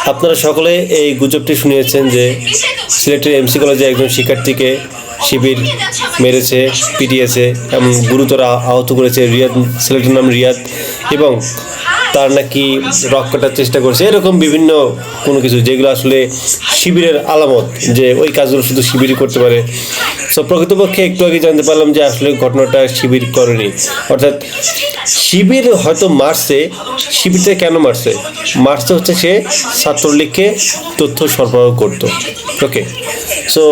আপনারা সকলে এই গুজবটি শুনিয়েছেন যে সিলেটের এমসি কলেজে একজন শিক্ষার্থীকে শিবির মেরেছে, পিটিয়েছে এবং গুরুতর আহত করেছে। রিয়াদ, ছেলেটির নাম রিয়াদ, এবং তার নাকি রক কাটার চেষ্টা করছে, এরকম বিভিন্ন কোনো কিছু যেগুলো আসলে শিবিরের আলামত, যে ওই কাজগুলো শুধু শিবিরই করতে পারে। সো প্রকৃতপক্ষে একটু আগে জানতে পারলাম যে আসলে ঘটনাটা শিবির করেনি, অর্থাৎ শিবির হয়তো মারছে। শিবিরটা কেন মারছে? মারছে হচ্ছে সে ছাত্রলীগকে তথ্য সরবরাহ করতো। ওকে, সো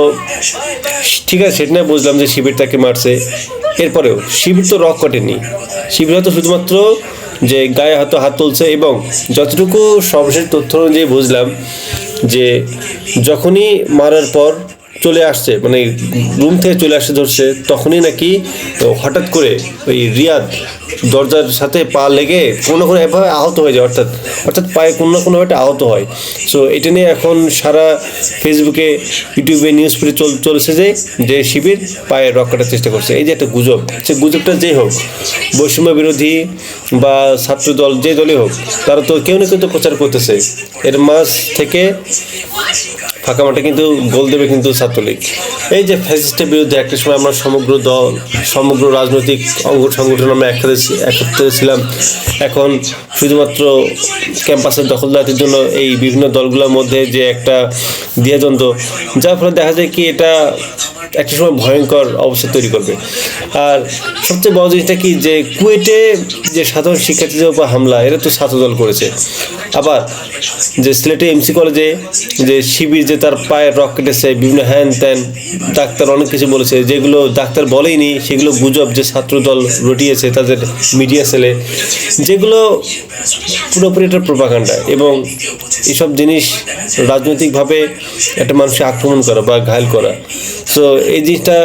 ঠিক আছে, সেটা নিয়ে বুঝলাম যে শিবির তাকে মারছে। এরপরেও শিবির তো রক কাটেনি। শিবির হয়তো শুধুমাত্র যে গায়ে হয়তো হাত তুলছে, এবং যতটুকু সর্বশেষ তথ্য অনুযায়ী বুঝলাম যে যখনই মারার পর চলে আসছে, মানে রুম থেকে চলে আসতে ধরছে, তখনই নাকি হঠাৎ করে ওই রিয়াদ দরজার সাথে পা লেগে কোনো কোনো এভাবে আহত হয়ে যায়, অর্থাৎ পায়ে কোনো না কোনোভাবে আহত হয়। সো এটা নিয়ে এখন সারা ফেসবুকে, ইউটিউবে নিউজ পেতে চলেছে যে শিবির পায়ে রক কাটার চেষ্টা করছে। এই যে একটা গুজব, সে গুজবটা যেই হোক, বৈষম্য বিরোধী বা ছাত্র দল, যে দলই হোক, তারা তো কেউ না কেউ তো প্রচার করতেছে। এর মাঝ থেকে ফাঁকা মাঠে কিন্তু গোল দেবে কিন্তু ছাত্রলীগ। এই যে ফ্যাসিস্টের বিরুদ্ধে একটা সময় আমরা সমগ্র দল, সমগ্র রাজনৈতিক সংগঠন আমরা একত্রে ছিলাম। এখন শুধুমাত্র ক্যাম্পাসের দখলদারির জন্য এই বিভিন্ন দলগুলোর মধ্যে যে একটা দ্বিধাদ্বন্দ্ব, যার ফলে দেখা যায় কি এটা একটা সময় ভয়ঙ্কর অবস্থা তৈরি করবে। আর সবচেয়ে বড় জিনিসটা কি, যে কুয়েটে যে সাধারণ শিক্ষার্থীদের উপর হামলা, এটা তো ছাত্রদল করেছে। আবার যে সিলেটে এমসি কলেজে যে শিবির যে তার পায়ে রক কেটেছে, বিভিন্ন হ্যান ত্যান, ডাক্তার অনেক কিছু বলেছে, যেগুলো ডাক্তার বলেইনি, সেগুলো গুজব যে ছাত্রদল রটিয়েছে তাদের মিডিয়া সেলে, যেগুলো পুরোপুরি একটা প্রোপাগান্ডা। এবং এসব জিনিস রাজনৈতিকভাবে একটা মানুষকে আক্রমণ করা বা ঘায়েল করা। সো এই জিনিসটা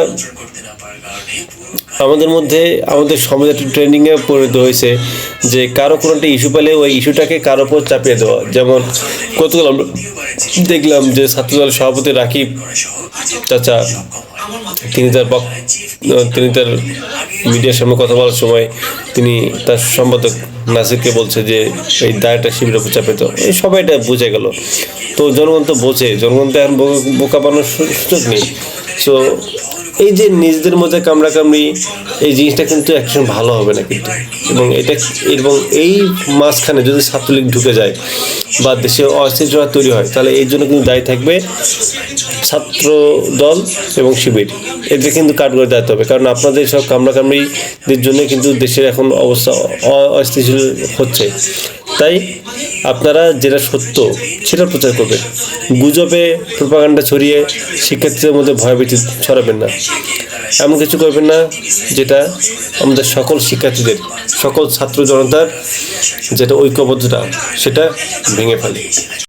আমাদের মধ্যে, আমাদের সমাজে একটা ট্রেন্ডিংয়ে পরিণত হয়েছে যে কারো কোনো একটা ইস্যু পেলে ওই ইস্যুটাকে কারো উপর চাপিয়ে দেওয়া। যেমন গতকাল আমরা দেখলাম যে ছাত্রদল সভাপতি রাকিব চাচা, তিনি তার মিডিয়ার সামনে কথা বলার সময় তিনি তার সম্পাদক নাসিরকে বলছে যে এই দায়টা শিবিরের উপর চাপিয়ে দেওয়া। এই সবাই এটা বুঝে গেল। তো জনগণ তো বোঝে, জনগণ তো এখন বোকা বানানোর সুযোগ নেই। সো এই যে নিজেদের মধ্যে কামড়াকামড়ি, এই জিনিসটা কিন্তু একসময় ভালো হবে না কিন্তু। এবং এই মাঝখানে যদি ছাত্রলীগ ঢুকে যায় বা দেশে অস্থিরতা তৈরি হয়, তাহলে এই জন্য কিন্তু দায়ী থাকবে ছাত্র দল এবং শিবির। এদের কিন্তু কাঠগড়ে দায়িত্ব হবে, কারণ আপনাদের সব কামড়াকামড়িদের জন্য কিন্তু দেশের এখন অবস্থা অস্থিতিশীল হচ্ছে। তাই আপনারা যেটা সত্য সেটা প্রচার করবেন, গুজবে প্রোপাগান্ডা ছড়িয়ে শিক্ষার্থীদের মধ্যে ভয়ভীতি ছড়াবেন না। এমন কিছু করবেন না যেটা আমাদের সকল শিক্ষার্থীদের, সকল ছাত্র জনতার যেটা ঐক্যবদ্ধতা, সেটা ভেঙে ফেলে।